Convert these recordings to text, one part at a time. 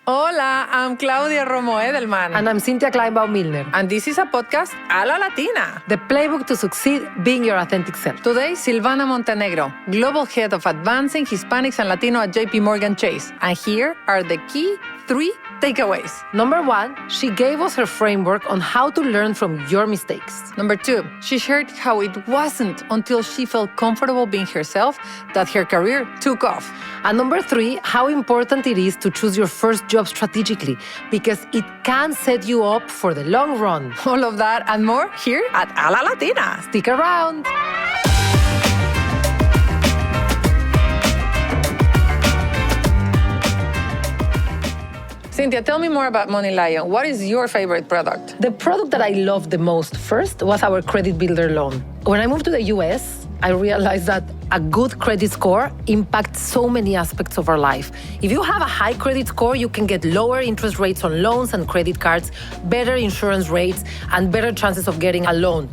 Hola, I'm Claudia Romo Edelman. And I'm Cynthia Kleinbaum Milner. And this is a podcast, A La Latina. The playbook to succeed being your authentic self. Today, Silvana Montenegro, Global Head of Advancing Hispanics and Latino at JPMorgan Chase. And here are the key 3 takeaways. Number 1, she gave us her framework on how to learn from your mistakes. Number 2, she shared how it wasn't until she felt comfortable being herself that her career took off. And number 3, how important it is to choose your first job strategically, because it can set you up for the long run. All of that and more here at A La Latina. Stick around. Cynthia, tell me more about Money Lion. What is your favorite product? The product that I loved the most first was our credit builder loan. When I moved to the US, I realized that a good credit score impacts so many aspects of our life. If you have a high credit score, you can get lower interest rates on loans and credit cards, better insurance rates, and better chances of getting a loan.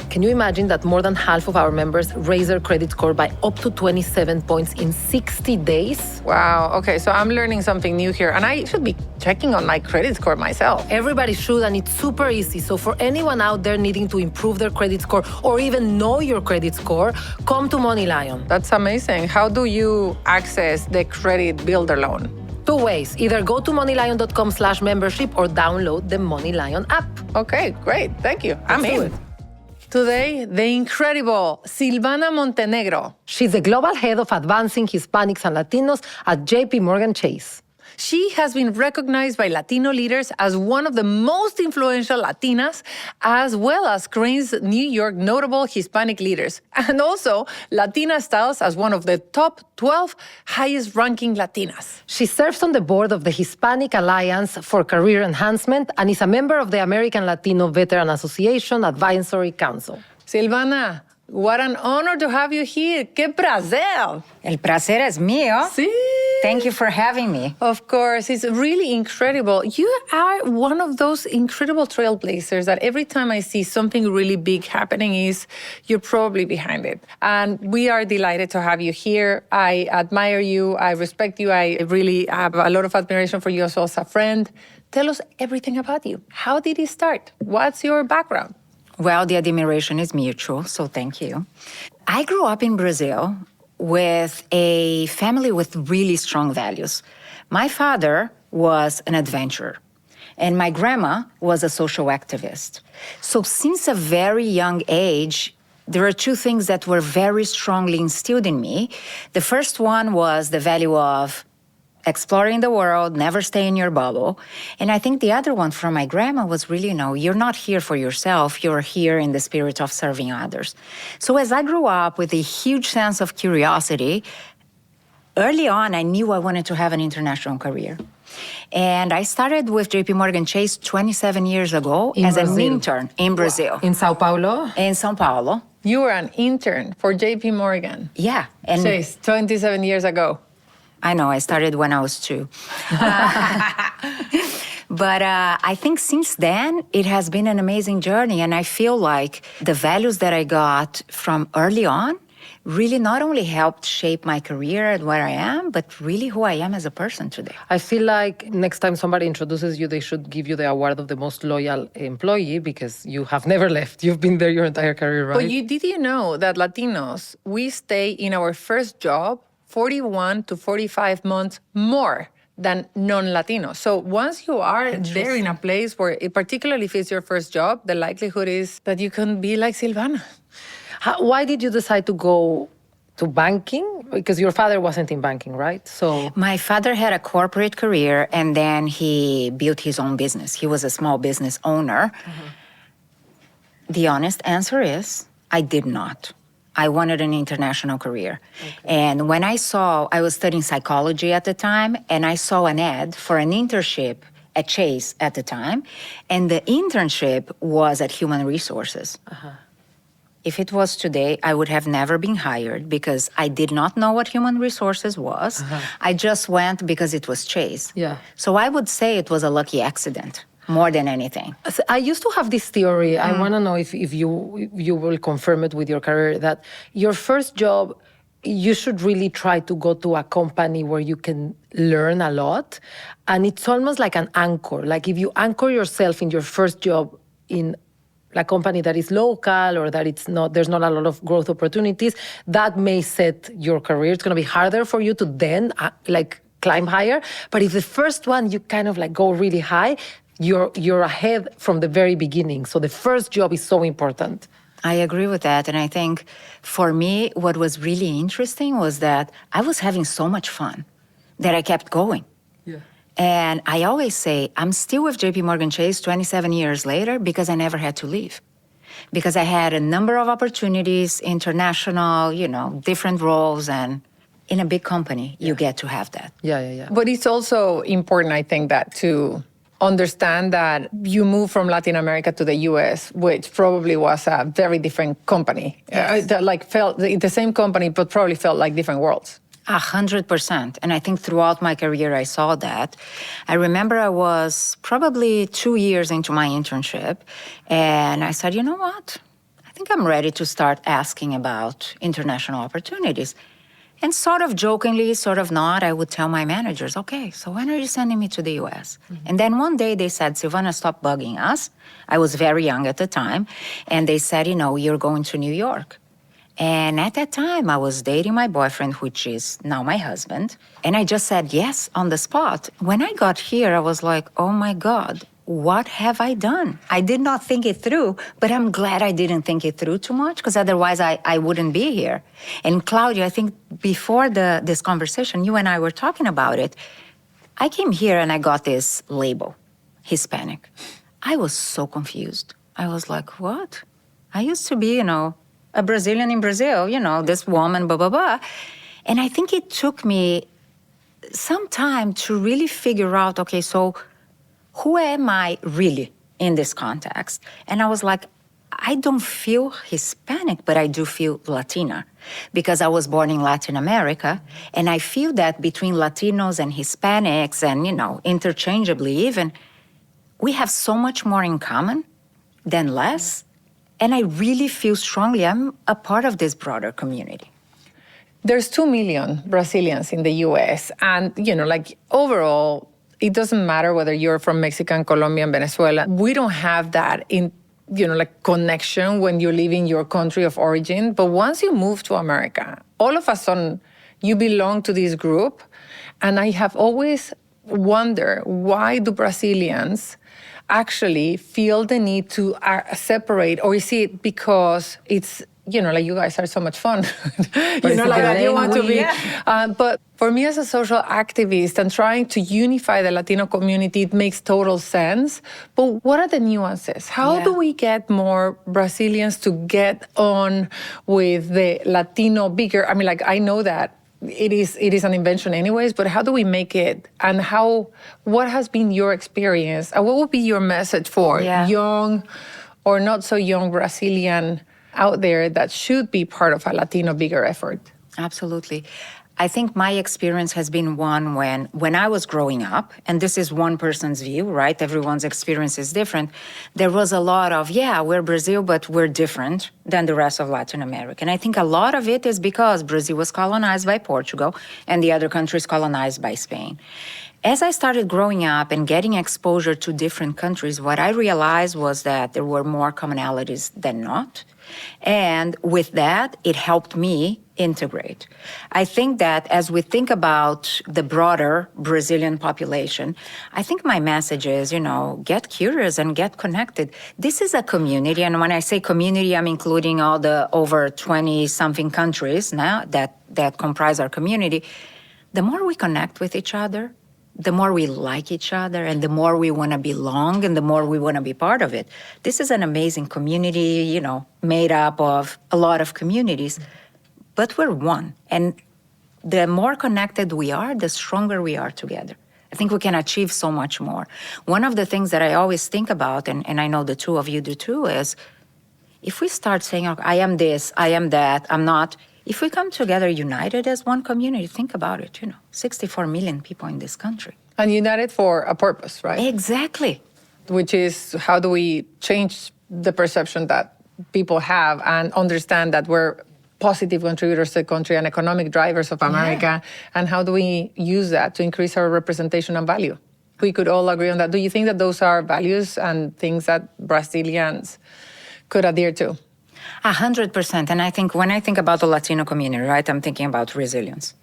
Can you imagine that more than half of our members raise their credit score by up to 27 points in 60 days? Wow. Okay, so I'm learning something new here, and I should be checking on my credit score myself. Everybody should, and it's super easy. So for anyone out there needing to improve their credit score or even know your credit score, come to Money Lion. That's amazing. How do you access the credit builder loan? 2 ways. Either go to moneylion.com/membership or download the Money Lion app. Okay, great. Thank you. I'm Let's do in. it. Today, the incredible Silvana Montenegro. She's the Global Head of Advancing Hispanics and Latinos at JPMorgan Chase. She has been recognized by Latino leaders as one of the most influential Latinas, as well as Crain's New York notable Hispanic leaders, and also Latina Styles as one of the top 12 highest-ranking Latinas. She serves on the board of the Hispanic Alliance for Career Enhancement and is a member of the American Latino Veteran Association Advisory Council. Silvana, what an honor to have you here. ¡Qué placer! El placer es mío. Sí. Thank you for having me. Of course, it's really incredible. You are one of those incredible trailblazers that every time I see something really big happening you're probably behind it. And we are delighted to have you here. I admire you. I respect you. I really have a lot of admiration for you as a friend. Tell us everything about you. How did it start? What's your background? Well, the admiration is mutual, so thank you. I grew up in Brazil with a family with really strong values. My father was an adventurer, and my grandma was a social activist. So since a very young age, there are 2 things that were very strongly instilled in me. The first one was the value of exploring the world, never stay in your bubble. And I think the other one from my grandma was really, you're not here for yourself, you're here in the spirit of serving others. So as I grew up with a huge sense of curiosity, early on I knew I wanted to have an international career. And I started with JPMorgan Chase 27 years ago as an intern in Brazil. In Sao Paulo? In Sao Paulo. You were an intern for JPMorgan. Yeah. And Chase, 27 years ago. I know, I started when I was 2. But I think since then, it has been an amazing journey. And I feel like the values that I got from early on really not only helped shape my career and where I am, but really who I am as a person today. I feel like next time somebody introduces you, they should give you the award of the most loyal employee because you have never left. You've been there your entire career, right? But did you know that Latinos, we stay in our first job 41 to 45 months more than non-Latinos. So once you are there in a place where, particularly if it's your first job, the likelihood is that you can be like Silvana. Why did you decide to go to banking? Because your father wasn't in banking, right? So my father had a corporate career, and then he built his own business. He was a small business owner. The honest answer is, I did not. I wanted an international career. Okay. And when I was studying psychology at the time, and I saw an ad for an internship at Chase at the time, and the internship was at Human Resources. If it was today, I would have never been hired because I did not know what Human Resources was. I just went because it was Chase. Yeah. So I would say it was a lucky accident. More than anything. I used to have this theory. I want to know if you will confirm it with your career, that your first job you should really try to go to a company where you can learn a lot. And it's almost like an anchor. Like if you anchor yourself in your first job in a company that is local or that there's not a lot of growth opportunities, that may set your career. It's going to be harder for you to then climb higher. But if the first one you kind of like go really high, you're ahead from the very beginning. So the first job is so important. I agree with that. And I think for me, what was really interesting was that I was having so much fun that I kept going. Yeah. And I always say, I'm still with JPMorgan Chase 27 years later because I never had to leave. Because I had a number of opportunities, international, different roles, and in a big company, you get to have that. Yeah. But it's also important, I think, that to understand that you moved from Latin America to the U.S., which probably was a very different company. Yes. That felt the same company, but probably felt like different worlds. 100%. And I think throughout my career, I saw that. I remember I was probably 2 years into my internship, and I said, you know what? I think I'm ready to start asking about international opportunities. And sort of jokingly, sort of not, I would tell my managers, okay, so when are you sending me to the US? Mm-hmm. And then one day they said, Silvana, stop bugging us. I was very young at the time. And they said, you're going to New York. And at that time, I was dating my boyfriend, which is now my husband. And I just said yes on the spot. When I got here, I was like, oh my God, what have I done? I did not think it through, but I'm glad I didn't think it through too much, because otherwise I wouldn't be here. And Claudia, I think before this conversation, you and I were talking about it. I came here and I got this label, Hispanic. I was so confused. I was like, what? I used to be, a Brazilian in Brazil, this woman, blah, blah, blah. And I think it took me some time to really figure out, okay, so who am I really in this context? And I was like, I don't feel Hispanic, but I do feel Latina, because I was born in Latin America. And I feel that between Latinos and Hispanics and, interchangeably even, we have so much more in common than less. And I really feel strongly I'm a part of this broader community. There's 2 million Brazilians in the U.S. And, overall, it doesn't matter whether you're from Mexico, Colombia, and Venezuela. We don't have that connection when you live in your country of origin. But once you move to America, all of a sudden, you belong to this group. And I have always wondered, why do Brazilians actually feel the need to separate? Or is it because it's, you guys are so much fun. You want to be. But for me as a social activist and trying to unify the Latino community, it makes total sense. But what are the nuances? How do we get more Brazilians to get on with the Latino bigger? I know that it is an invention anyways, but how do we make it? And what has been your experience? And what would be your message for young or not so young Brazilian out there that should be part of a Latino bigger effort? Absolutely. I think my experience has been one when I was growing up, and this is one person's view, right? Everyone's experience is different. There was a lot of, we're Brazil, but we're different than the rest of Latin America. And I think a lot of it is because Brazil was colonized by Portugal and the other countries colonized by Spain. As I started growing up and getting exposure to different countries, what I realized was that there were more commonalities than not. And with that, it helped me integrate. I think that as we think about the broader Brazilian population, I think my message is, get curious and get connected. This is a community, and when I say community, I'm including all the over 20-something countries now that comprise our community. The more we connect with each other, the more we like each other, and the more we want to belong, and the more we want to be part of it. This is an amazing community, made up of a lot of communities, but we're one. And the more connected we are, the stronger we are together. I think we can achieve so much more. One of the things that I always think about, and I know the two of you do too, is if we start saying, okay, I am this, I am that, I'm not. If we come together united as one community, think about it, 64 million people in this country. And united for a purpose, right? Exactly. Which is, how do we change the perception that people have and understand that we're positive contributors to the country and economic drivers of America. And how do we use that to increase our representation and value? We could all agree on that. Do you think that those are values and things that Brazilians could adhere to? 100%. And I think when I think about the Latino community, right, I'm thinking about resilience.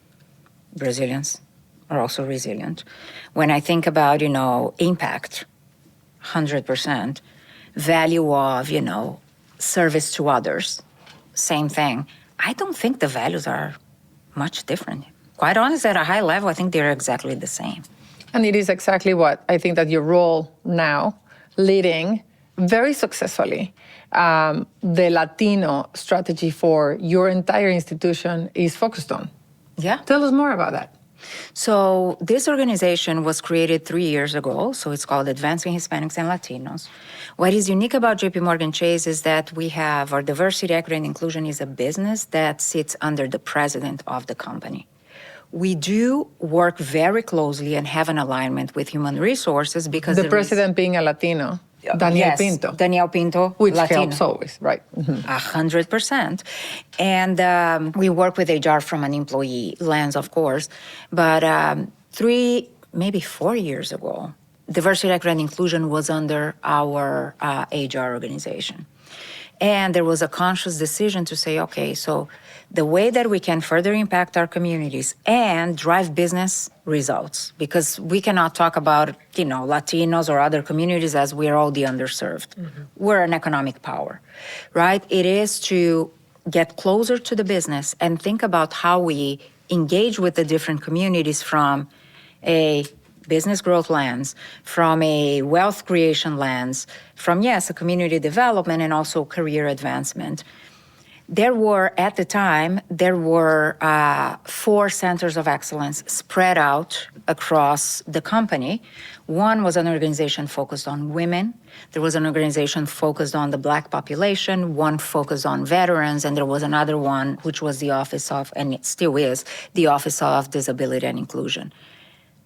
Brazilians are also resilient. When I think about, impact, 100%. Value of, service to others, same thing. I don't think the values are much different. Quite honestly, at a high level, I think they're exactly the same. And it is exactly what I think that your role now, leading very successfully the Latino strategy for your entire institution is focused on. Yeah. Tell us more about that. So this organization was created 3 years ago, so it's called Advancing Hispanics and Latinos. What is unique about JPMorgan Chase is that we have our diversity, equity, and inclusion is a business that sits under the president of the company. We do work very closely and have an alignment with human resources because the president being a Latino. Daniel Pinto. Daniel Pinto, which Latino. helps always, right? 100%. And we work with HR from an employee lens, of course. But 3, maybe 4 years ago, diversity, equity, and inclusion was under our HR organization. And there was a conscious decision to say, okay, so the way that we can further impact our communities and drive business results, because we cannot talk about, Latinos or other communities as we're all the underserved. We're an economic power, right? It is to get closer to the business and think about how we engage with the different communities from a business growth lens, from a wealth creation lens, from, yes, a community development and also career advancement. At the time, there were 4 centers of excellence spread out across the company. One was an organization focused on women. There was an organization focused on the Black population, one focused on veterans, and there was another one, which was the Office of, and it still is, the Office of Disability and Inclusion.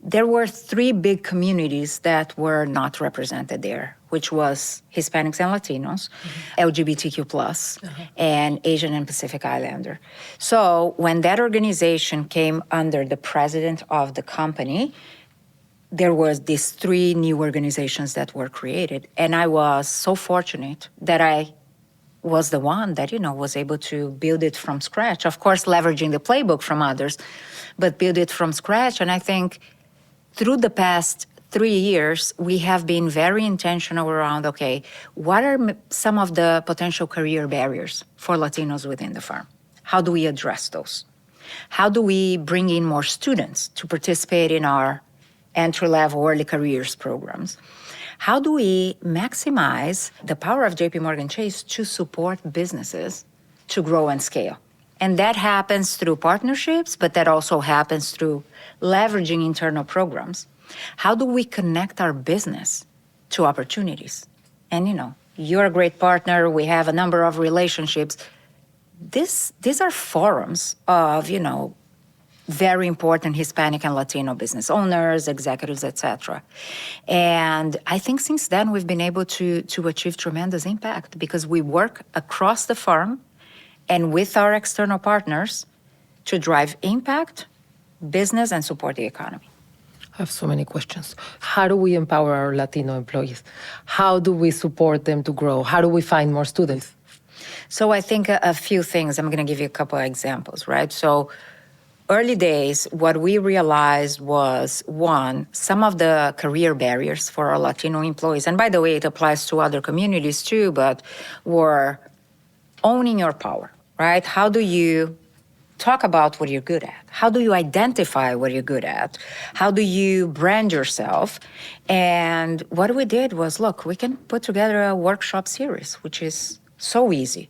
There were 3 big communities that were not represented there, which was Hispanics and Latinos, LGBTQ+, and Asian and Pacific Islander. So when that organization came under the president of the company, there was these 3 new organizations that were created. And I was so fortunate that I was the one that, was able to build it from scratch. Of course, leveraging the playbook from others, but build it from scratch. And I think through the past 3 years, we have been very intentional around, okay, what are some of the potential career barriers for Latinos within the firm? How do we address those? How do we bring in more students to participate in our entry-level early careers programs? How do we maximize the power of JPMorgan Chase to support businesses to grow and scale? And that happens through partnerships, but that also happens through leveraging internal programs. How do we connect our business to opportunities? And, you're a great partner. We have a number of relationships. These are forums of, very important Hispanic and Latino business owners, executives, et cetera. And I think since then, we've been able to achieve tremendous impact because we work across the firm and with our external partners to drive impact, business, and support the economy. I have so many questions. How do we empower our Latino employees? How do we support them to grow? How do we find more students? So I think a few things. I'm going to give you a couple of examples, right? So early days, what we realized was, one, some of the career barriers for our Latino employees, and by the way, it applies to other communities too, but were owning your power, right? How do you talk about what you're good at? How do you identify what you're good at? How do you brand yourself? And what we did was, look, we can put together a workshop series, which is so easy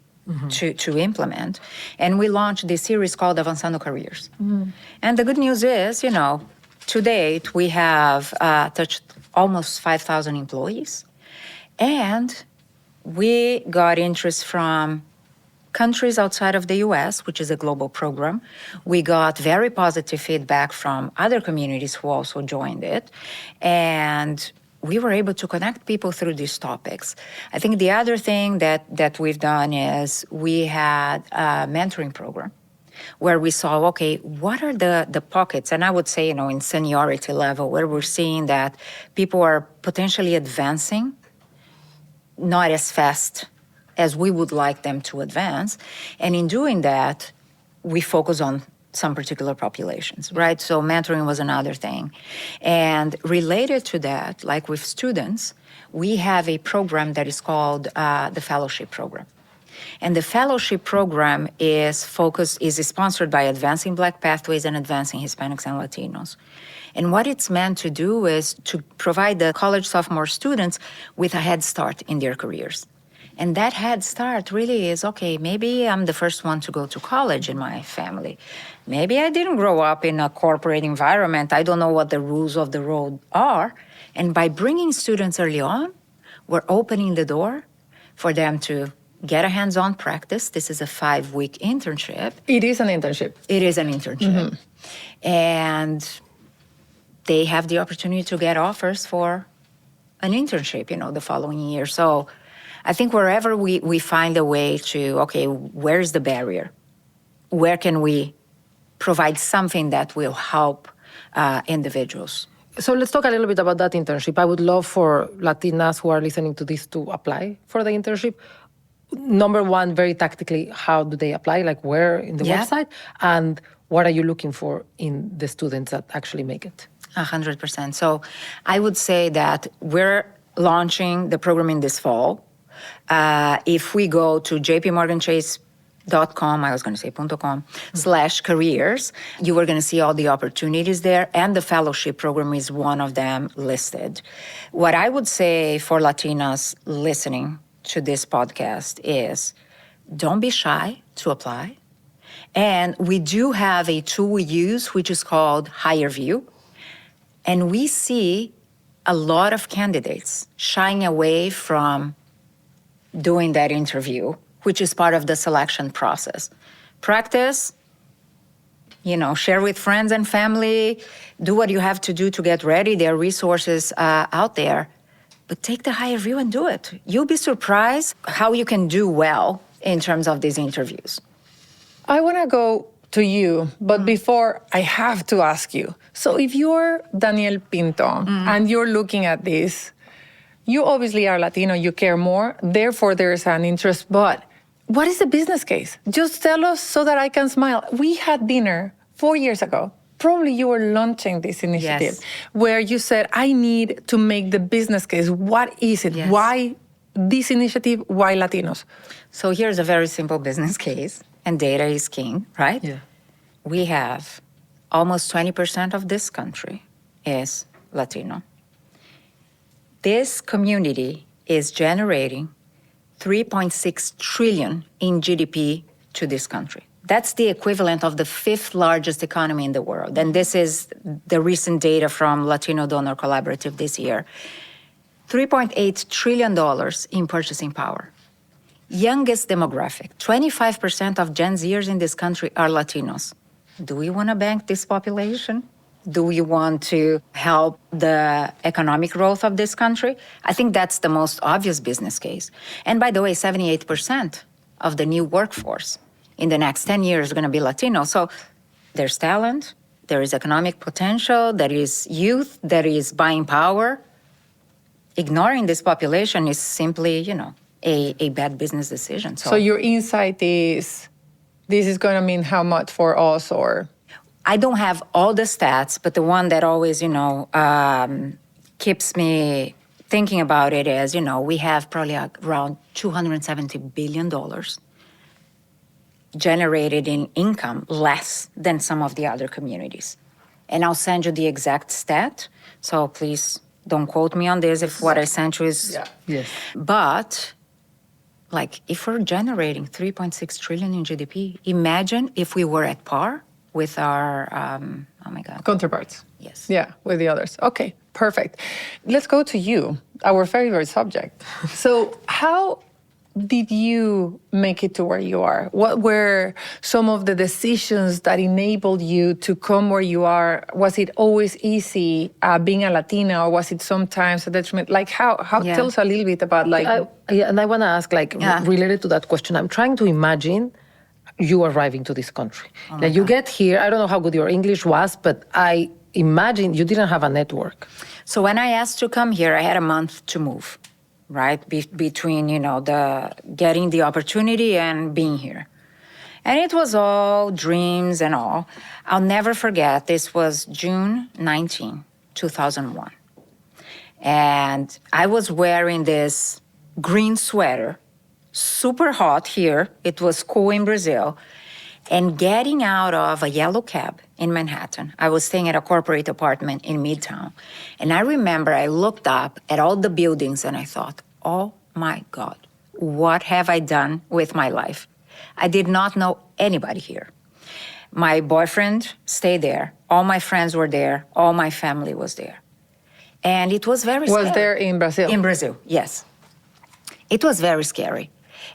to implement. And we launched this series called Avanzando Careers. And the good news is, to date, we have touched almost 5,000 employees. And we got interest from countries outside of the US, which is a global program. We got very positive feedback from other communities who also joined it. And we were able to connect people through these topics. I think the other thing that we've done is we had a mentoring program where we saw, okay, what are the pockets? And I would say, in seniority level, where we're seeing that people are potentially advancing not as fast as we would like them to advance. And in doing that, we focus on some particular populations, right? So mentoring was another thing. And related to that, like with students, we have a program that is called the Fellowship Program. And the Fellowship Program is sponsored by Advancing Black Pathways and Advancing Hispanics and Latinos. And what it's meant to do is to provide the college sophomore students with a head start in their careers. And that head start really is, okay, maybe I'm the first one to go to college in my family. Maybe I didn't grow up in a corporate environment. I don't know what the rules of the road are. And by bringing students early on, we're opening the door for them to get a hands-on practice. This is a 5-week internship. It is an internship. It is an internship. And they have the opportunity to get offers for an internship, the following year. So I think wherever we find a way to, okay, where's the barrier? Where can we provide something that will help individuals? So let's talk a little bit about that internship. I would love for Latinas who are listening to this to apply for the internship. Number one, very tactically, how do they apply? Like where in the website? And what are you looking for in the students that actually make it? 100%. So I would say that we're launching the program in this fall. If we go to JPMorganChase.com, I was going to say .com, /careers, you are going to see all the opportunities there, and the fellowship program is one of them listed. What I would say for Latinas listening to this podcast is don't be shy to apply. And we do have a tool we use, which is called Higher View. And we see a lot of candidates shying away from doing that interview, which is part of the selection process. Practice, share with friends and family, do what you have to do to get ready. There are resources out there. But take the higher view and do it. You'll be surprised how you can do well in terms of these interviews. I want to go to you, but before I have to ask you. So if you're Daniel Pinto and you're looking at this, you obviously are Latino, you care more, therefore there's an interest, but what is the business case? Just tell us so that I can smile. We had dinner 4 years ago. Probably you were launching this initiative where you said, I need to make the business case. What is it? Yes. Why this initiative? Why Latinos? So here's a very simple business case, and data is king, right? Yeah. We have almost 20% of this country is Latino. This community is generating 3.6 trillion in GDP to this country. That's the equivalent of the 5th largest economy in the world. And this is the recent data from Latino Donor Collaborative this year. $3.8 trillion in purchasing power. Youngest demographic. 25% of Gen Zers in this country are Latinos. Do we want to bank this population? Do we want to help the economic growth of this country? I think that's the most obvious business case. And by the way, 78% of the new workforce in the next 10 years is going to be Latino. So there's talent, there is economic potential, there is youth, there is buying power. Ignoring this population is simply, a bad business decision. So your insight is, this is going to mean how much for us, or? I don't have all the stats, but the one that always, keeps me thinking about it is, we have probably around $270 billion generated in income, less than some of the other communities. And I'll send you the exact stat, so please don't quote me on this if what I sent you is... Yeah. Yes. But, if we're generating 3.6 trillion in GDP, imagine if we were at par with our, Counterparts. Yes. Yeah, with the others. Okay, perfect. Let's go to you, our favorite subject. So how did you make it to where you are? What were some of the decisions that enabled you to come where you are? Was it always easy being a Latina, or was it sometimes a detriment? Like how Yeah. tell us a little bit about like And I want to ask, Yeah. related to that question, I'm trying to imagine you arriving to this country. Like you get here, I don't know how good your English was, but I imagine you didn't have a network. So when I asked to come here, I had a month to move, right? Between, the getting the opportunity and being here. And it was all dreams and all. I'll never forget, this was June 19, 2001. And I was wearing this green sweater, super hot here. It was cool in Brazil. And getting out of a yellow cab in Manhattan, I was staying at a corporate apartment in Midtown. And I remember I looked up at all the buildings and I thought, oh my God, what have I done with my life? I did not know anybody here. My boyfriend stayed there. All my friends were there. All my family was there. And it was very scary. was there in Brazil? In Brazil, yes. It was very scary.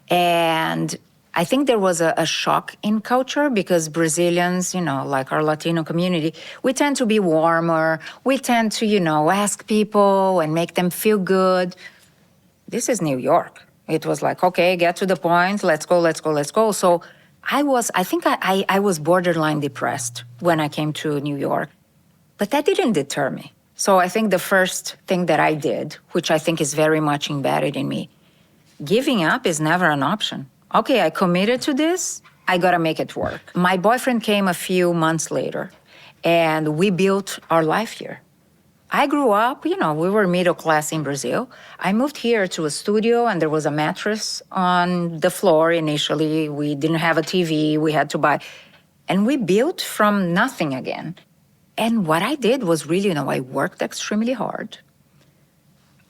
And I think there was a shock in culture because Brazilians, like our Latino community, we tend to be warmer. We tend to, ask people and make them feel good. This is New York. It was like, okay, get to the point. Let's go, let's go, let's go. So I think I was borderline depressed when I came to New York. But that didn't deter me. So I think the first thing that I did, which I think is very much embedded in me, giving up is never an option. Okay, I committed to this, I gotta make it work. My boyfriend came a few months later, and we built our life here. I grew up, we were middle class in Brazil. I moved here to a studio, and there was a mattress on the floor initially. We didn't have a TV, we had to buy. And we built from nothing again. And what I did was really, I worked extremely hard.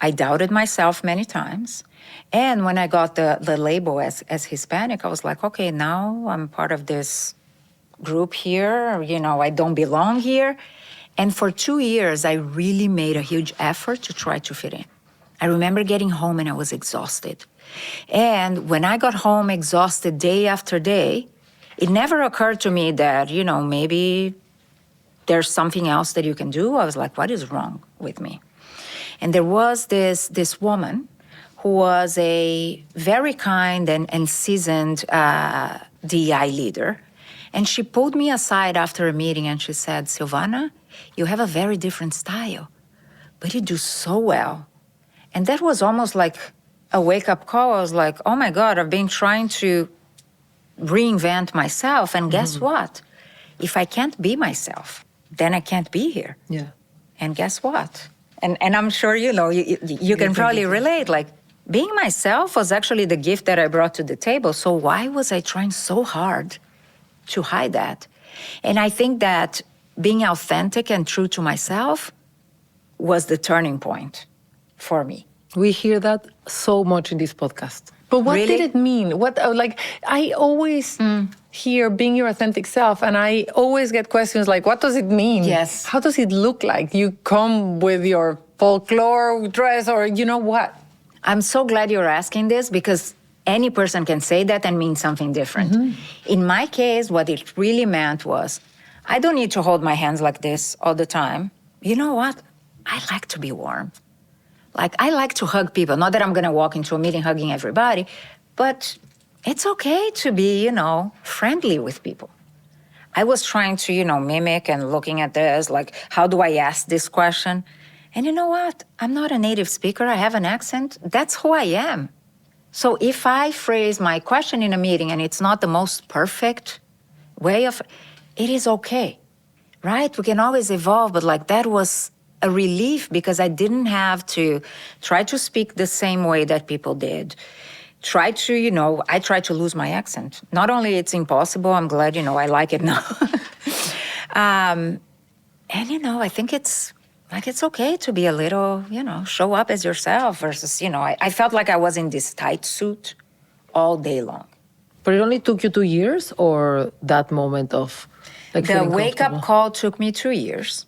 I doubted myself many times. And when I got the label as Hispanic, I was like, okay, now I'm part of this group here. I don't belong here. And for 2 years, I really made a huge effort to try to fit in. I remember getting home and I was exhausted. And when I got home exhausted day after day, it never occurred to me that, maybe there's something else that you can do. I was like, what is wrong with me? And there was this woman who was a very kind and seasoned DEI leader. And she pulled me aside after a meeting and she said, Silvana, you have a very different style, but you do so well. And that was almost like a wake-up call. I was like, oh my God, I've been trying to reinvent myself. And guess what? If I can't be myself, then I can't be here. Yeah. And guess what? And I'm sure, you can probably relate, like, being myself was actually the gift that I brought to the table. So why was I trying so hard to hide that? And I think that being authentic and true to myself was the turning point for me. We hear that so much in this podcast. But what Really? did it mean? What I always hear being your authentic self, and I always get questions like, what does it mean? Yes. How does it look like? You come with your folklore dress, or what? I'm so glad you're asking this because any person can say that and mean something different. In my case, what it really meant was, I don't need to hold my hands like this all the time. You know what? I like to be warm. Like, I like to hug people. Not that I'm gonna walk into a meeting hugging everybody, but it's okay to be, friendly with people. I was trying to, mimic and looking at this, like, how do I ask this question? And you know what? I'm not a native speaker. I have an accent. That's who I am. So if I phrase my question in a meeting and it's not the most perfect way of, it is okay, right? We can always evolve, but that was a relief because I didn't have to try to speak the same way that people did. I tried to lose my accent. Not only it's impossible, I'm glad, I like it now. And, I think it's okay to be a little, show up as yourself versus, I felt like I was in this tight suit all day long. But it only took you 2 years, or that moment of The wake-up call took me 2 years.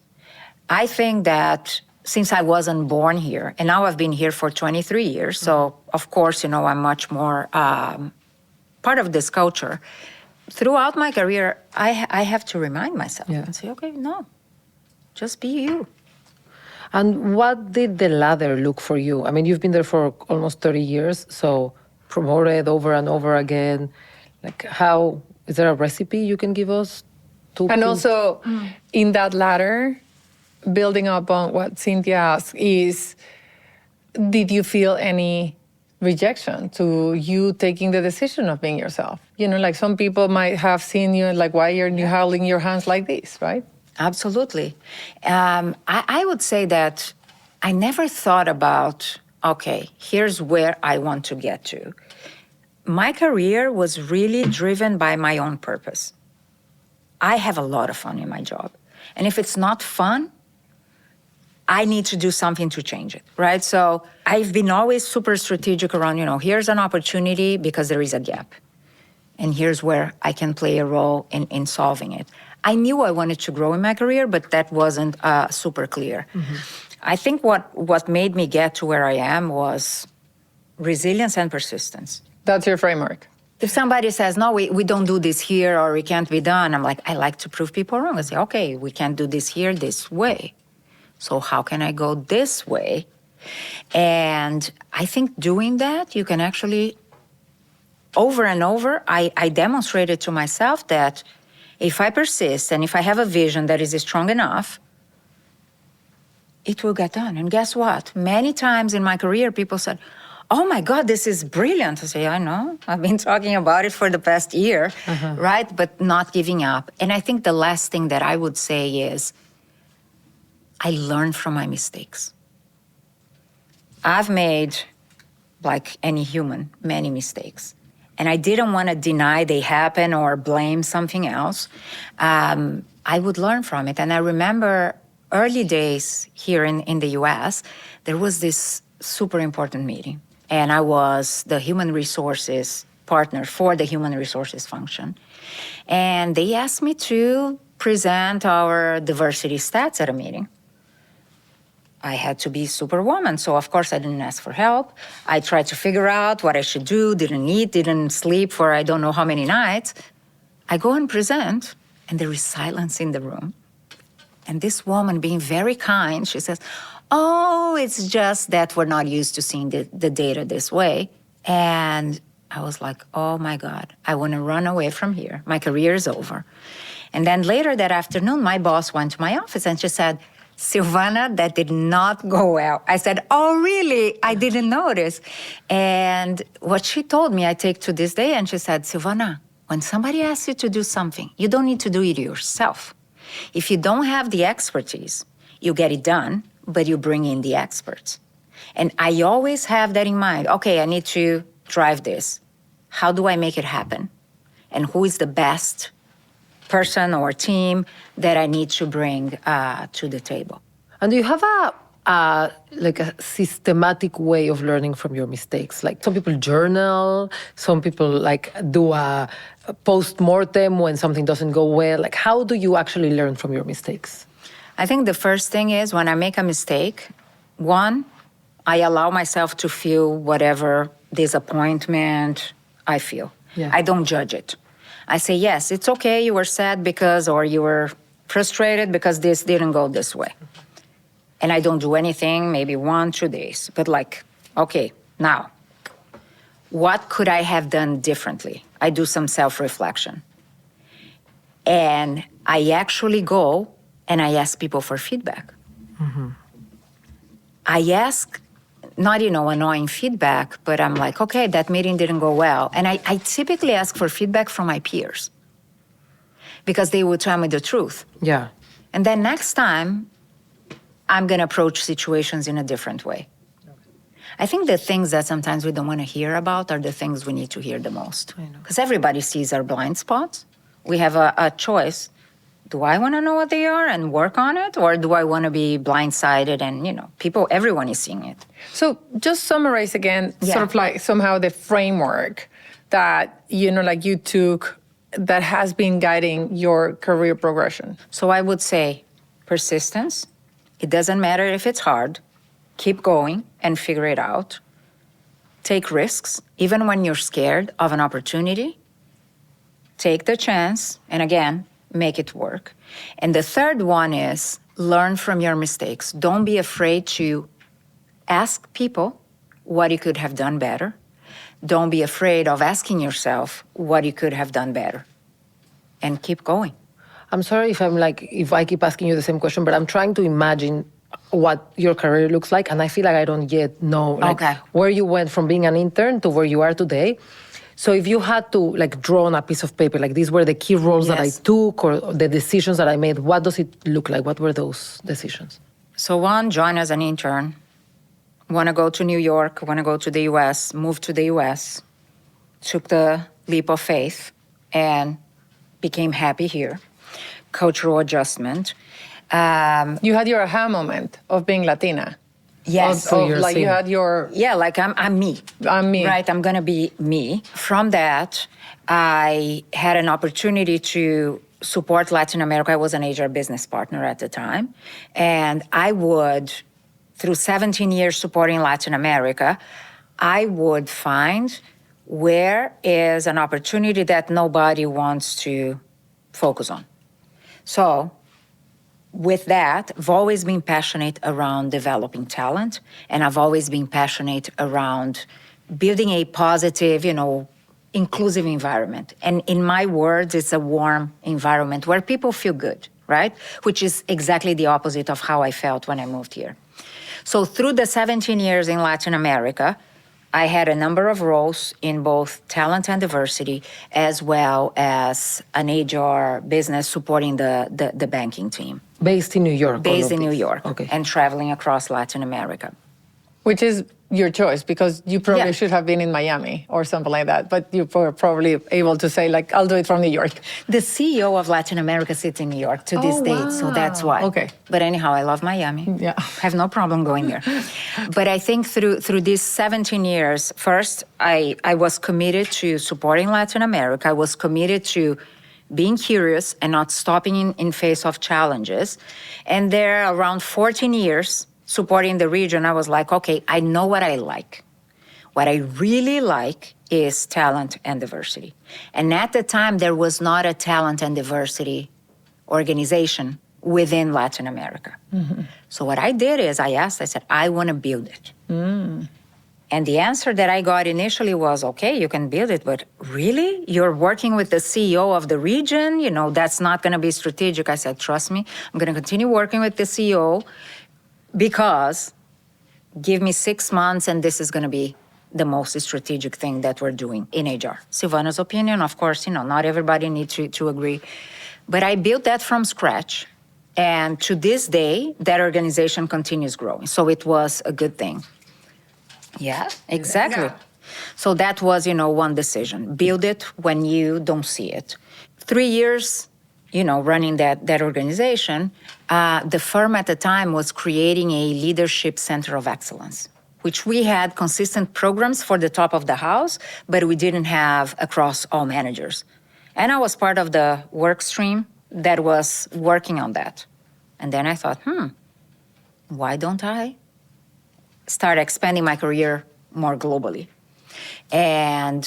I think that since I wasn't born here, and now I've been here for 23 years, so of course, I'm much more part of this culture. Throughout my career, I have to remind myself and say, okay, no, just be you. And what did the ladder look for you? I mean, you've been there for almost 30 years, so promoted over and over again. Like, how, is there a recipe you can give us? And also, in that ladder, building up on what Cynthia asked, is did you feel any rejection to you taking the decision of being yourself? Like some people might have seen you and like, why are you holding your hands like this, right? Absolutely. I would say that I never thought about, okay, here's where I want to get to. My career was really driven by my own purpose. I have a lot of fun in my job. And if it's not fun, I need to do something to change it, right? So I've been always super strategic around, here's an opportunity because there is a gap. And here's where I can play a role in solving it. I knew I wanted to grow in my career, but that wasn't super clear. I think what made me get to where I am was resilience and persistence. That's your framework. If somebody says, no, we don't do this here or it can't be done, I'm like, I like to prove people wrong. I say, okay, we can't do this here this way. So how can I go this way? And I think doing that, you can actually, over and over, I demonstrated to myself that if I persist and if I have a vision that is strong enough, it will get done. And guess what? Many times in my career, people said, oh my God, this is brilliant. I say, I know. I've been talking about it for the past year, right? But not giving up. And I think the last thing that I would say is, I learned from my mistakes. I've made, like any human, many mistakes. And I didn't want to deny they happen or blame something else. I would learn from it. And I remember early days here in the US, there was this super important meeting. And I was the human resources partner for the human resources function. And they asked me to present our diversity stats at a meeting. I had to be superwoman, so of course I didn't ask for help. I tried to figure out what I should do, didn't eat, didn't sleep for I don't know how many nights. I go and present, and there is silence in the room. And this woman, being very kind, she says, oh, it's just that we're not used to seeing the data this way. And I was like, oh my God, I want to run away from here. My career is over. And then later that afternoon, my boss went to my office and she said, Silvana, that did not go well. I said, oh, really? I didn't notice. And what she told me, I take to this day, and she said, Silvana, when somebody asks you to do something, you don't need to do it yourself. If you don't have the expertise, you get it done, but you bring in the experts. And I always have that in mind. Okay, I need to drive this. How do I make it happen? And who is the best person or team that I need to bring to the table? And do you have a systematic way of learning from your mistakes? Like some people journal, some people do a post-mortem when something doesn't go well. Like how do you actually learn from your mistakes? I think the first thing is when I make a mistake, one, I allow myself to feel whatever disappointment I feel. Yeah. I don't judge it. I say, yes, it's okay, you were sad because, or you were frustrated because this didn't go this way. And I don't do anything, maybe 1-2 days. But okay, now, what could I have done differently? I do some self-reflection. And I actually go and I ask people for feedback. Mm-hmm. I ask, not, annoying feedback, but I'm like, okay, that meeting didn't go well. And I typically ask for feedback from my peers because they will tell me the truth. Yeah. And then next time, I'm going to approach situations in a different way. I think the things that sometimes we don't want to hear about are the things we need to hear the most. Because everybody sees our blind spots. We have a choice. Do I want to know what they are and work on it? Or do I want to be blindsided and, everyone is seeing it. So just summarize again, sort of somehow the framework that, you took that has been guiding your career progression. So I would say persistence, It doesn't matter if it's hard. Keep going and figure it out. Take risks, even when you're scared of an opportunity. Take the chance, and again, make it work. And the third one is learn from your mistakes. Don't be afraid to ask people what you could have done better. Don't be afraid of asking yourself what you could have done better. And keep going. I'm sorry if I keep asking you the same question, but I'm trying to imagine what your career looks like, and I feel like I don't yet know where you went from being an intern to where you are today. So if you had to draw on a piece of paper, these were the key roles that I took or the decisions that I made, what does it look like? What were those decisions? So one, join as an intern. Want to go to New York, want to go to the US, moved to the US, took the leap of faith and became happy here. Cultural adjustment. You had your aha moment of being Latina. Yes. You had your... Yeah, I'm me. I'm me. Right, I'm going to be me. From that, I had an opportunity to support Latin America. I was an HR business partner at the time. And I would, through 17 years supporting Latin America, I would find where is an opportunity that nobody wants to focus on. So with that, I've always been passionate around developing talent, and I've always been passionate around building a positive, inclusive environment. And in my words, it's a warm environment where people feel good, right? Which is exactly the opposite of how I felt when I moved here. So through the 17 years in Latin America, I had a number of roles in both talent and diversity, as well as an HR business supporting the banking team. Based in New York? Based in New York, okay. And traveling across Latin America. Which is your choice, because you probably should have been in Miami or something like that, but you were probably able to say, I'll do it from New York. The CEO of Latin America sits in New York to this day, so that's why. Okay. But anyhow, I love Miami. Yeah. Have no problem going there. But I think through these 17 years, first, I was committed to supporting Latin America. I was committed to being curious and not stopping in face of challenges. And there, around 14 years, supporting the region, I was like, okay, I know what I like. What I really like is talent and diversity. And at the time, there was not a talent and diversity organization within Latin America. Mm-hmm. So what I did is I said, I want to build it. Mm. And the answer that I got initially was, okay, you can build it, but really? You're working with the CEO of the region? That's not going to be strategic. I said, trust me, I'm going to continue working with the CEO, because give me 6 months and this is going to be the most strategic thing that we're doing in HR. Silvana's opinion, of course, not everybody needs to agree. But I built that from scratch. And to this day, that organization continues growing. So it was a good thing. Yeah, exactly. Yeah. So that was, one decision. Build it when you don't see it. 3 years, running that organization, the firm at the time was creating a leadership center of excellence, which we had consistent programs for the top of the house, but we didn't have across all managers. And I was part of the work stream that was working on that. And then I thought, why don't I start expanding my career more globally? And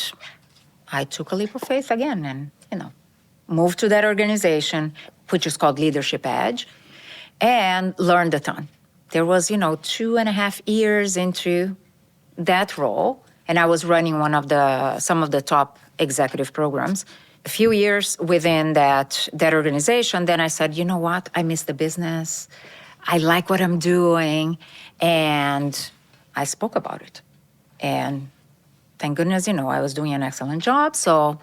I took a leap of faith again and, moved to that organization, which is called Leadership Edge, and learned a ton. There was, 2.5 years into that role, and I was running some of the top executive programs. A few years within that organization, then I said, you know what? I miss the business. I like what I'm doing. And I spoke about it. And thank goodness, I was doing an excellent job. So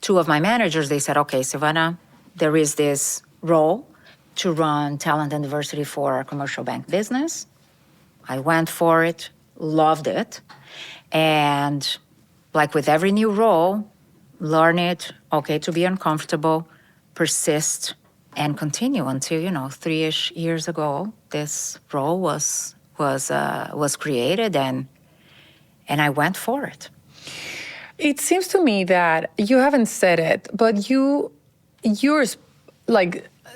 2 of my managers, they said, okay, Silvana, there is this role to run talent and diversity for our commercial bank business. I went for it, loved it. And like with every new role, learn it, okay, to be uncomfortable, persist, and continue until, 3-ish years ago, this role was created, and I went for it. It seems to me that you haven't said it, but your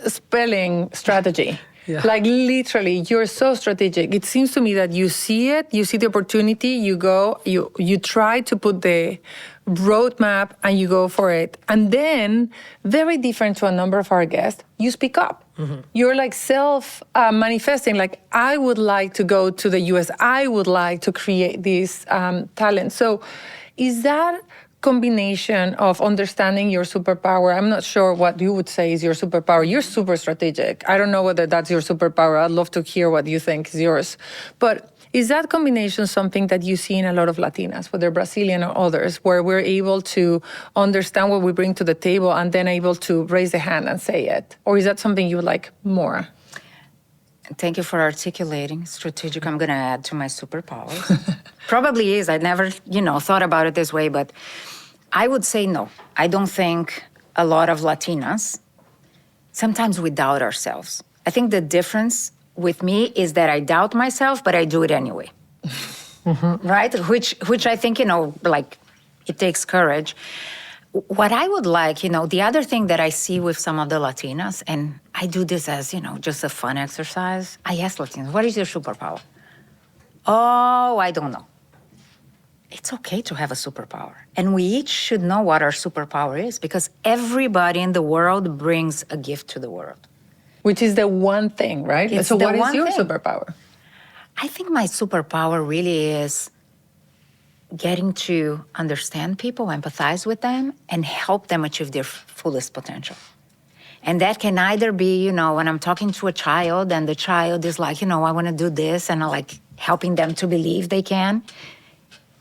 spelling strategy Yeah. Like literally, you're so strategic. It seems to me that you see it, you see the opportunity, you go, you try to put the roadmap and you go for it. And then, very different to a number of our guests, you speak up. You're like self-manifesting, like, I would like to go to the US, I would like to create this talent. So is that combination of understanding your superpower? I'm not sure what you would say is your superpower. You're super strategic. I don't know whether that's your superpower. I'd love to hear what you think is yours. But is that combination something that you see in a lot of Latinas, whether Brazilian or others, where we're able to understand what we bring to the table and then able to raise the hand and say it? Or is that something you would like more? Thank you for articulating strategic. I'm going to add to my superpowers. Probably is. I never, thought about it this way, but I would say no. I don't think a lot of Latinas, sometimes we doubt ourselves. I think the difference with me is that I doubt myself, but I do it anyway. Right? Which I think, it takes courage. What I would like, the other thing that I see with some of the Latinas, and I do this as, just a fun exercise. I ask Latinas, what is your superpower? Oh, I don't know. It's okay to have a superpower. And we each should know what our superpower is, because everybody in the world brings a gift to the world. Which is the one thing, right? It's so the what is one your thing. superpower? I think my superpower really is getting to understand people, empathize with them, and help them achieve their fullest potential. And that can either be, when I'm talking to a child and the child is like, I want to do this, and I'm like helping them to believe they can.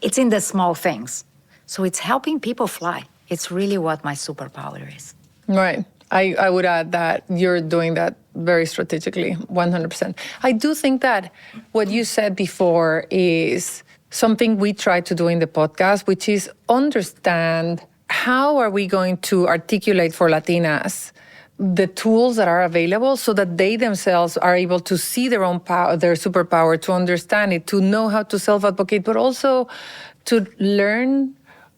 It's in the small things. So it's helping people fly. It's really what my superpower is. Right. I would add that you're doing that very strategically, 100%. I do think that what you said before is something we try to do in the podcast, which is understand how are we going to articulate for Latinas the tools that are available so that they themselves are able to see their own power, their superpower, to understand it, to know how to self-advocate, but also to learn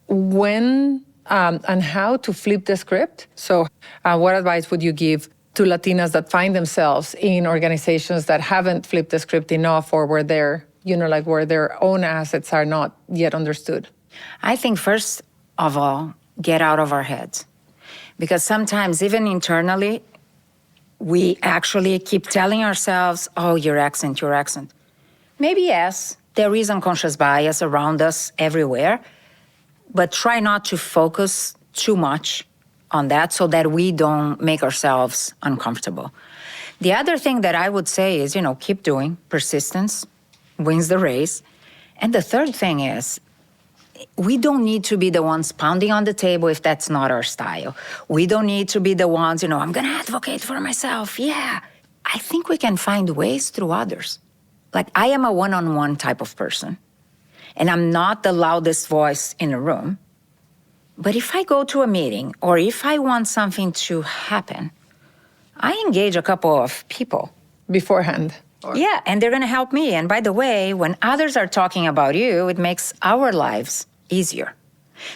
when and how to flip the script. So what advice would you give to Latinas that find themselves in organizations that haven't flipped the script enough, or where they're, where their own assets are not yet understood? I think first of all, get out of our heads. Because sometimes, even internally, we actually keep telling ourselves, oh, your accent. Maybe yes, there is unconscious bias around us everywhere, but try not to focus too much on that so that we don't make ourselves uncomfortable. The other thing that I would say is, keep doing. Persistence wins the race. And the third thing is, we don't need to be the ones pounding on the table if that's not our style. We don't need to be the ones, I'm going to advocate for myself. Yeah. I think we can find ways through others. Like, I am a one-on-one type of person, and I'm not the loudest voice in a room. But if I go to a meeting, or if I want something to happen, I engage a couple of people Beforehand. Yeah, and they're going to help me. And by the way, when others are talking about you, it makes our lives easier.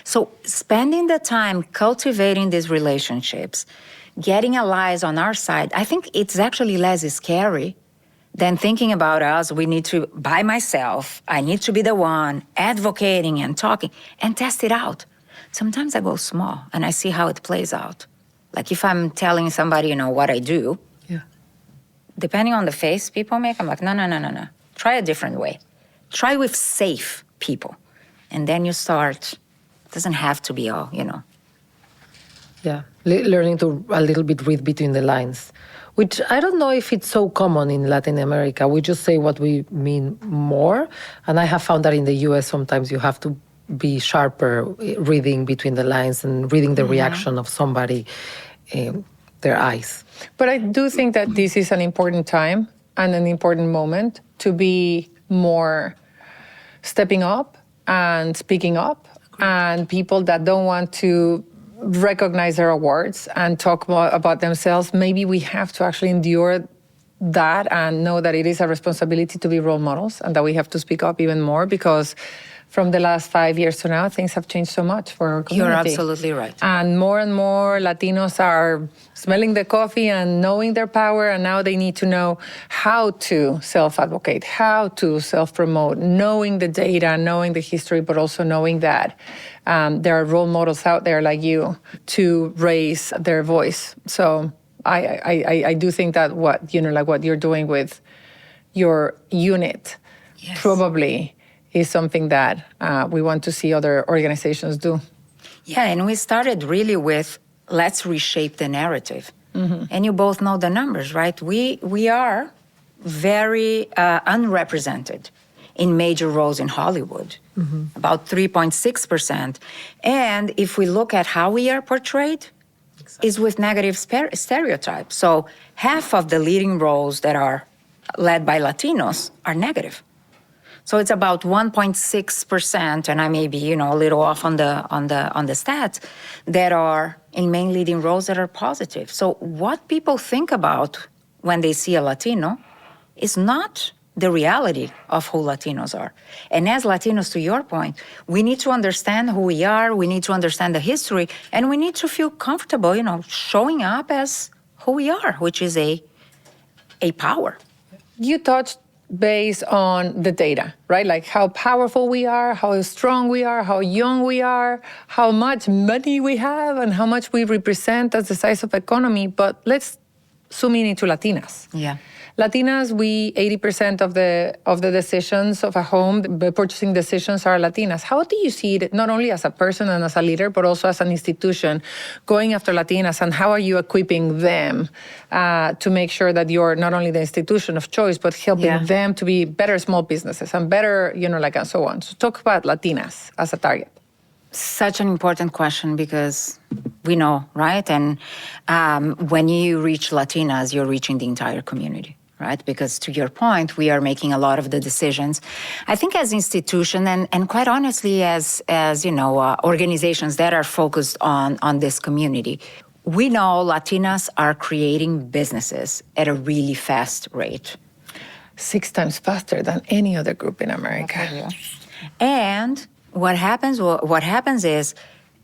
So spending the time cultivating these relationships, getting allies on our side, I think it's actually less scary than thinking about us. We need to, by myself, I need to be the one advocating and talking and test it out. Sometimes I go small and I see how it plays out. Like if I'm telling somebody, what I do, depending on the face people make, I'm like, no. Try a different way. Try with safe people. And then you start, it doesn't have to be all, Yeah, learning to a little bit read between the lines, which I don't know if it's so common in Latin America. We just say what we mean more. And I have found that in the US, sometimes you have to be sharper reading between the lines and reading the reaction of somebody, their eyes. But I do think that this is an important time and an important moment to be more stepping up and speaking up. And people that don't want to recognize their awards and talk about themselves, maybe we have to actually endure that and know that it is a responsibility to be role models and that we have to speak up even more, because from the last 5 years to now, things have changed so much for our community. You're absolutely right. And more Latinos are smelling the coffee and knowing their power, and now they need to know how to self-advocate, how to self-promote, knowing the data, knowing the history, but also knowing that there are role models out there like you to raise their voice. So I do think that what you're doing with your unit probably is something that we want to see other organizations do. Yeah, and we started really with let's reshape the narrative. And you both know the numbers, right? We are very unrepresented in major roles in Hollywood, about 3.6%. And if we look at how we are portrayed, is with negative stereotypes. So half of the leading roles that are led by Latinos are negative. So it's about 1.6%, and I may be, a little off on the stats, that are in main leading roles that are positive. So what people think about when they see a Latino is not the reality of who Latinos are. And as Latinos, to your point, we need to understand who we are, we need to understand the history, and we need to feel comfortable, showing up as who we are, which is a power. You touched based on the data, right? Like how powerful we are, how strong we are, how young we are, how much money we have, and how much we represent as the size of economy. But let's zoom in into Latinas. Yeah. Latinas, 80% of the decisions of a home, the purchasing decisions are Latinas. How do you see it, not only as a person and as a leader, but also as an institution, going after Latinas, and how are you equipping them to make sure that you're not only the institution of choice, but helping them to be better small businesses and better, and so on. So talk about Latinas as a target. Such an important question because we know, right? And when you reach Latinas, you're reaching the entire community. Right? Because to your point, we are making a lot of the decisions. I think as institution and quite honestly, as organizations that are focused on this community, we know Latinas are creating businesses at a really fast rate. 6 times faster than any other group in America. And what happens is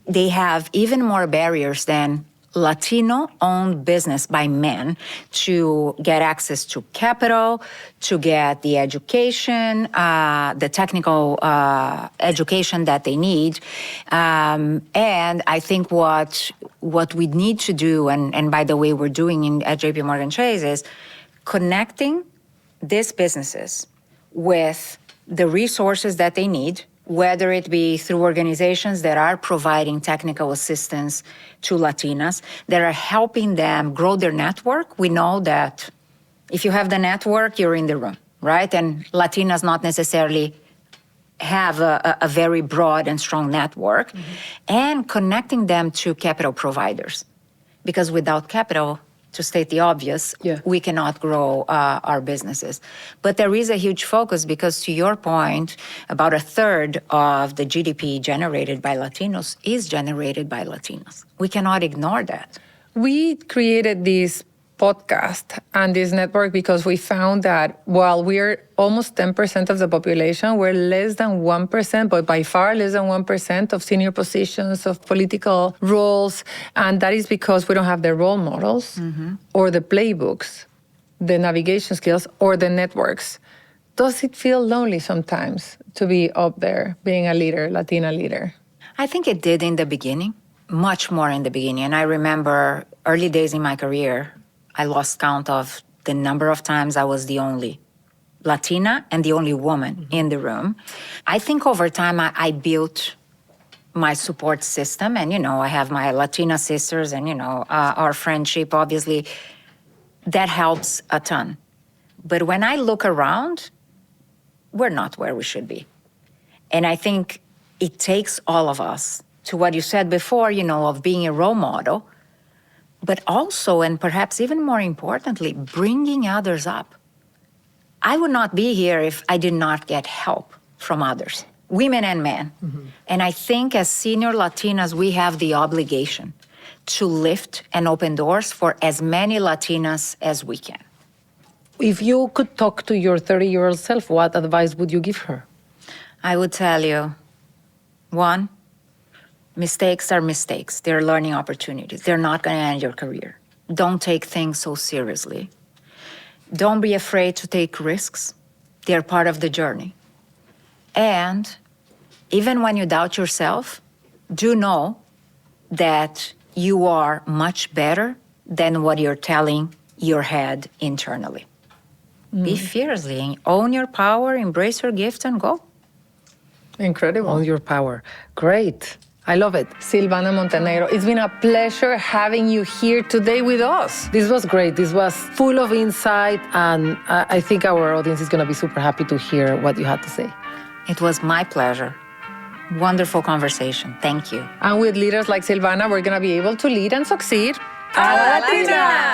they have even more barriers than Latino-owned business by men to get access to capital, to get the education, the technical education that they need. And I think what we need to do, and by the way we're doing at JPMorgan Chase, is connecting these businesses with the resources that they need, whether it be through organizations that are providing technical assistance to Latinas, that are helping them grow their network. We know that if you have the network, you're in the room, right? And Latinas not necessarily have a very broad and strong network, and connecting them to capital providers. Because without capital, to state the obvious, we cannot grow our businesses. But there is a huge focus because, to your point, about a third of the GDP generated by Latinos is generated by Latinos. We cannot ignore that. We created this podcast and this network because we found that while we're almost 10% of the population, we're less than 1%, but by far less than 1% of senior positions, of political roles. And that is because we don't have the role models or the playbooks, the navigation skills, or the networks. Does it feel lonely sometimes to be up there, being a leader, Latina leader? I think it did in the beginning, much more in the beginning. And I remember early days in my career, I lost count of the number of times I was the only Latina and the only woman in the room. I think over time I built my support system, and I have my Latina sisters, and our friendship, obviously, that helps a ton. But when I look around, we're not where we should be. And I think it takes all of us, to what you said before, of being a role model, but also, and perhaps even more importantly, bringing others up. I would not be here if I did not get help from others, women and men. And I think as senior Latinas, we have the obligation to lift and open doors for as many Latinas as we can. If you could talk to your 30-year-old self, what advice would you give her? I would tell you, one, mistakes are mistakes. They're learning opportunities. They're not going to end your career. Don't take things so seriously. Don't be afraid to take risks. They're part of the journey. And even when you doubt yourself, do know that you are much better than what you're telling your head internally. Be fearlessly, own your power, embrace your gifts, and go. Incredible. Own your power. Great. I love it. Silvana Montenegro, it's been a pleasure having you here today with us. This was great. This was full of insight, and I think our audience is going to be super happy to hear what you had to say. It was my pleasure. Wonderful conversation. Thank you. And with leaders like Silvana, we're going to be able to lead and succeed. A LA LATINA!